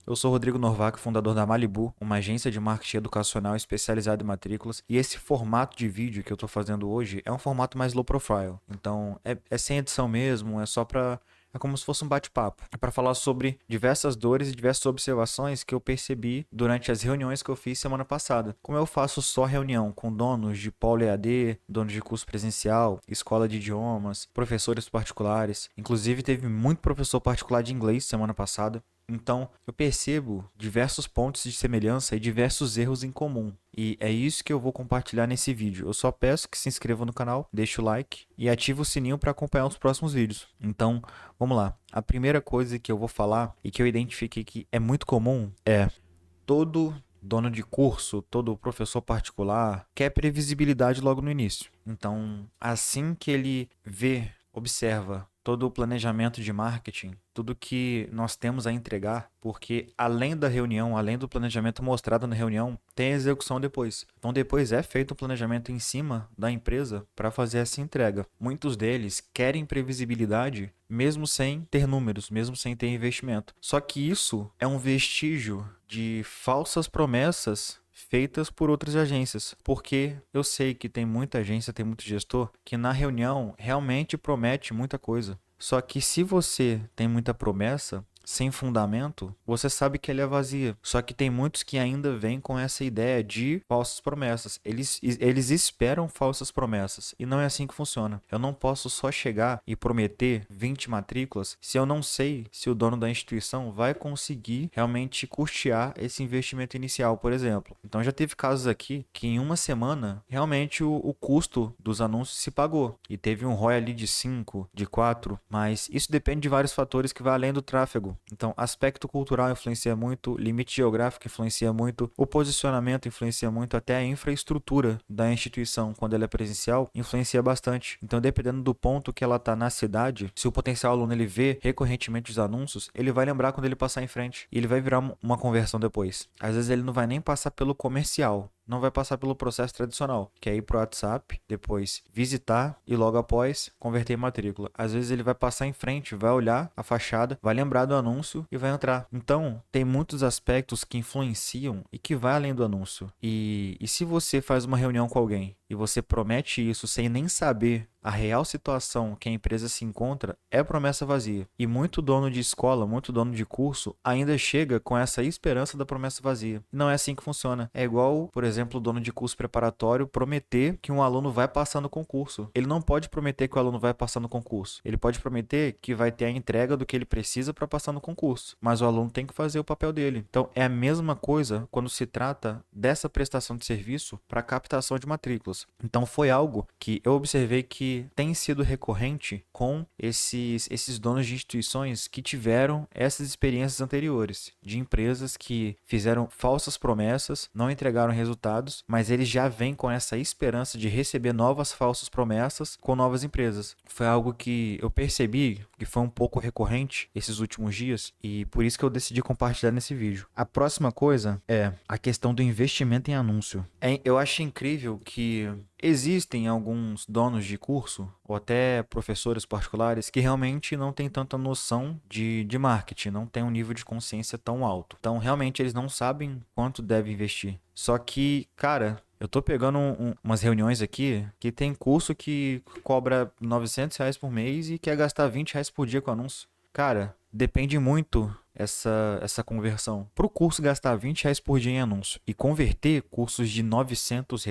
Eu sou Rodrigo Norvac, fundador da Malibu, uma agência de marketing educacional especializada em matrículas, e esse formato de vídeo que eu estou fazendo hoje é um formato mais low profile. Então, é sem edição mesmo, é como se fosse um bate-papo. É para falar sobre diversas dores e diversas observações que eu percebi durante as reuniões que eu fiz semana passada. Como eu faço só reunião com donos de polo EAD, donos de curso presencial, escola de idiomas, professores particulares, inclusive teve muito professor particular de inglês semana passada. Então, eu percebo diversos pontos de semelhança e diversos erros em comum. E é isso que eu vou compartilhar nesse vídeo. Eu só peço que se inscreva no canal, deixe o like e ative o sininho para acompanhar os próximos vídeos. Então, vamos lá. A primeira coisa que eu vou falar e que eu identifiquei que é muito comum é todo dono de curso, todo professor particular quer previsibilidade logo no início. Então, assim que ele vê, observa todo o planejamento de marketing, tudo que nós temos a entregar, porque além da reunião, além do planejamento mostrado na reunião, tem a execução depois. Então depois é feito o planejamento em cima da empresa para fazer essa entrega. Muitos deles querem previsibilidade mesmo sem ter números, mesmo sem ter investimento. Só que isso é um vestígio de falsas promessas feitas por outras agências, porque eu sei que tem muita agência, tem muito gestor que na reunião realmente promete muita coisa. Só que se você tem muita promessa sem fundamento, você sabe que ela é vazia. Só que tem muitos que ainda vêm com essa ideia de falsas promessas. Eles esperam falsas promessas e não é assim que funciona. Eu não posso só chegar e prometer 20 matrículas se eu não sei se o dono da instituição vai conseguir realmente custear esse investimento inicial, por exemplo. Então já teve casos aqui que em uma semana realmente o custo dos anúncios se pagou e teve um ROI ali de 5, de 4, mas isso depende de vários fatores que vai além do tráfego. Então, aspecto cultural influencia muito, limite geográfico influencia muito, o posicionamento influencia muito, até a infraestrutura da instituição, quando ela é presencial, influencia bastante. Então, dependendo do ponto que ela está na cidade, se o potencial aluno ele vê recorrentemente os anúncios, ele vai lembrar quando ele passar em frente e ele vai virar uma conversão depois. Às vezes ele não vai nem passar pelo comercial, não vai passar pelo processo tradicional, que é ir pro WhatsApp, depois visitar e logo após converter em matrícula. Às vezes ele vai passar em frente, vai olhar a fachada, vai lembrar do anúncio e vai entrar. Então, tem muitos aspectos que influenciam e que vai além do anúncio. E se você faz uma reunião com alguém e você promete isso sem nem saber a real situação que a empresa se encontra, é promessa vazia. E muito dono de escola, muito dono de curso, ainda chega com essa esperança da promessa vazia. Não é assim que funciona. É igual, por exemplo, o dono de curso preparatório prometer que um aluno vai passar no concurso. Ele não pode prometer que o aluno vai passar no concurso. Ele pode prometer que vai ter a entrega do que ele precisa para passar no concurso. Mas o aluno tem que fazer o papel dele. Então, é a mesma coisa quando se trata dessa prestação de serviço para captação de matrículas. Então, foi algo que eu observei que tem sido recorrente com esses donos de instituições que tiveram essas experiências anteriores, de empresas que fizeram falsas promessas, não entregaram resultados, mas eles já vêm com essa esperança de receber novas falsas promessas com novas empresas. Foi algo que eu percebi que foi um pouco recorrente esses últimos dias e por isso que eu decidi compartilhar nesse vídeo. A próxima coisa é a questão do investimento em anúncio. Eu acho incrível que existem alguns donos de curso ou até professores particulares que realmente não têm tanta noção de marketing, não têm um nível de consciência tão alto. Então, realmente, eles não sabem quanto deve investir. Só que, cara, eu tô pegando umas reuniões aqui que tem curso que cobra R$ 900 por mês e quer gastar R$ 20 por dia com anúncio. Cara, depende muito essa conversão. Para o curso gastar R$ 20 por dia em anúncio e converter cursos de R$ 900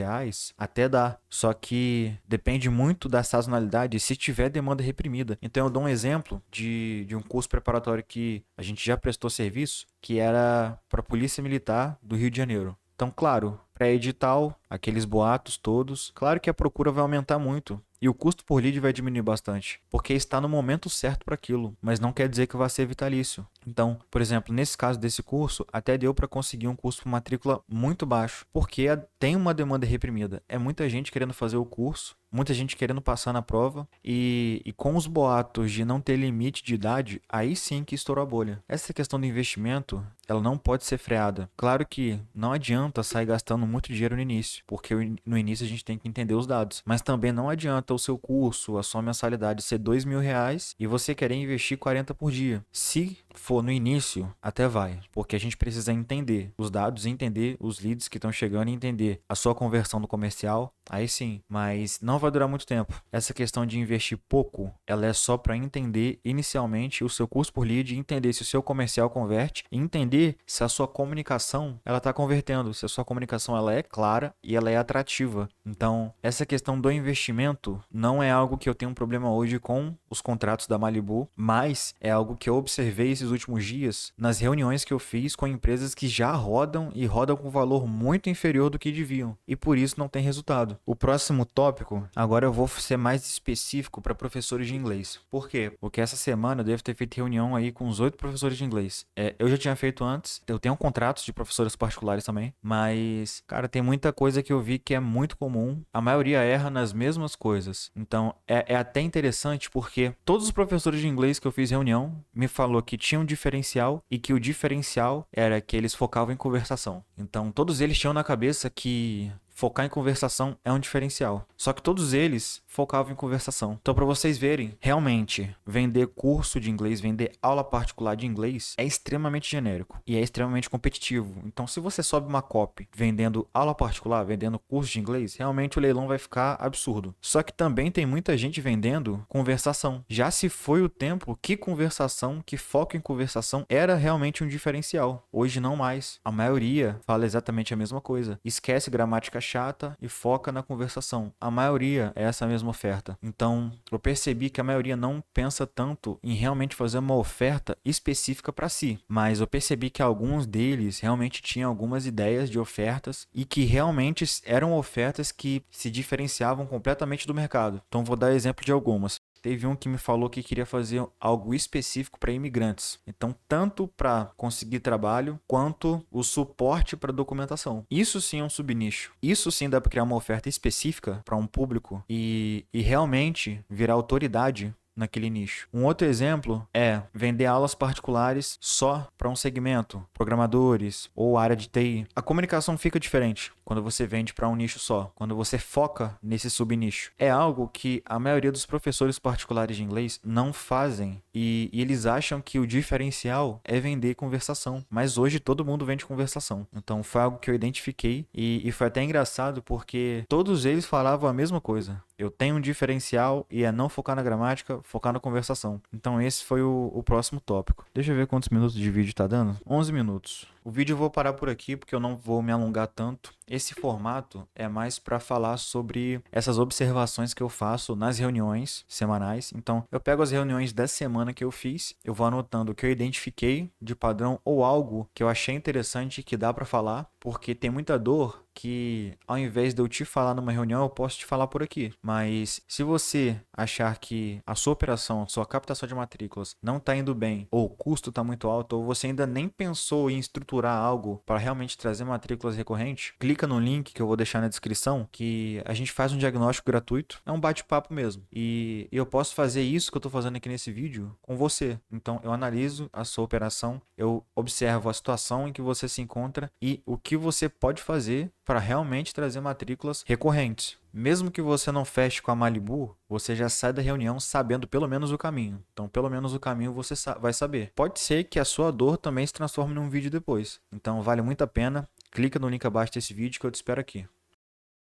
até dá. Só que depende muito da sazonalidade se tiver demanda reprimida. Então eu dou um exemplo de um curso preparatório que a gente já prestou serviço, que era para a Polícia Militar do Rio de Janeiro. Então, claro, pré-edital, aqueles boatos todos, claro que a procura vai aumentar muito. E o custo por lead vai diminuir bastante, porque está no momento certo para aquilo, mas não quer dizer que vai ser vitalício. Então, por exemplo, nesse caso desse curso, até deu para conseguir um custo por matrícula muito baixo, porque tem uma demanda reprimida. É muita gente querendo fazer o curso, muita gente querendo passar na prova, e com os boatos de não ter limite de idade, aí sim que estourou a bolha. Essa questão do investimento, ela não pode ser freada. Claro que não adianta sair gastando muito dinheiro no início, porque no início a gente tem que entender os dados, mas também não adianta o seu curso, a sua mensalidade ser R$ 2.000 e você querer investir 40 por dia. Se for Pô, no início até vai, porque a gente precisa entender os dados, entender os leads que estão chegando e entender a sua conversão do comercial, aí sim, mas não vai durar muito tempo. Essa questão de investir pouco, ela é só para entender inicialmente o seu custo por lead, entender se o seu comercial converte e entender se a sua comunicação ela está convertendo, se a sua comunicação ela é clara e ela é atrativa. Então, essa questão do investimento não é algo que eu tenho um problema hoje com os contratos da Malibu, mas é algo que eu observei esses últimos dias nas reuniões que eu fiz com empresas que já rodam e rodam com valor muito inferior do que deviam, e por isso não tem resultado. O próximo tópico, agora eu vou ser mais específico para professores de inglês. Por quê? Porque essa semana eu devo ter feito reunião aí com uns 8 professores de inglês. Eu já tinha feito antes, eu tenho contratos de professores particulares também, mas, cara, tem muita coisa que eu vi que é muito comum, a maioria erra nas mesmas coisas. Então, é até interessante porque todos os professores de inglês que eu fiz reunião me falou que tinha um diferencial e que o diferencial era que eles focavam em conversação. Então, todos eles tinham na cabeça que focar em conversação é um diferencial. Só que todos eles focavam em conversação. Então, para vocês verem, realmente, vender curso de inglês, vender aula particular de inglês é extremamente genérico e é extremamente competitivo. Então, se você sobe uma copy vendendo aula particular, vendendo curso de inglês, realmente o leilão vai ficar absurdo. Só que também tem muita gente vendendo conversação. Já se foi o tempo que conversação, que foco em conversação era realmente um diferencial. Hoje não mais. A maioria fala exatamente a mesma coisa. Esquece gramática chata e foca na conversação. A maioria é essa mesma oferta. Então, eu percebi que a maioria não pensa tanto em realmente fazer uma oferta específica para si, mas eu percebi que alguns deles realmente tinham algumas ideias de ofertas e que realmente eram ofertas que se diferenciavam completamente do mercado. Então, vou dar exemplo de algumas. Teve um que me falou que queria fazer algo específico para imigrantes. Então, tanto para conseguir trabalho, quanto o suporte para documentação. Isso sim é um subnicho. Isso sim dá para criar uma oferta específica para um público e realmente virar autoridade naquele nicho. Um outro exemplo é vender aulas particulares só para um segmento, programadores ou área de TI. A comunicação fica diferente quando você vende para um nicho só, quando você foca nesse subnicho. É algo que a maioria dos professores particulares de inglês não fazem e eles acham que o diferencial é vender conversação, mas hoje todo mundo vende conversação. Então foi algo que eu identifiquei e foi até engraçado porque todos eles falavam a mesma coisa. Eu tenho um diferencial e é não focar na gramática, focar na conversação. Então esse foi o próximo tópico. Deixa eu ver quantos minutos de vídeo tá dando. 11 minutos. O vídeo eu vou parar por aqui porque eu não vou me alongar tanto. Esse formato é mais para falar sobre essas observações que eu faço nas reuniões semanais. Então eu pego as reuniões da semana que eu fiz, eu vou anotando o que eu identifiquei de padrão ou algo que eu achei interessante que dá para falar, porque tem muita dor que ao invés de eu te falar numa reunião, eu posso te falar por aqui. Mas se você achar que a sua operação, a sua captação de matrículas não está indo bem, ou o custo está muito alto, ou você ainda nem pensou em estruturar algo para realmente trazer matrículas recorrentes, clica no link que eu vou deixar na descrição, que a gente faz um diagnóstico gratuito. É um bate-papo mesmo. E eu posso fazer isso que eu estou fazendo aqui nesse vídeo com você. Então eu analiso a sua operação, eu observo a situação em que você se encontra e o que você pode fazer para realmente trazer matrículas recorrentes. Mesmo que você não feche com a Malibu, você já sai da reunião sabendo pelo menos o caminho. Então, pelo menos o caminho você vai saber. Pode ser que a sua dor também se transforme num vídeo depois. Então, vale muito a pena. Clica no link abaixo desse vídeo que eu te espero aqui.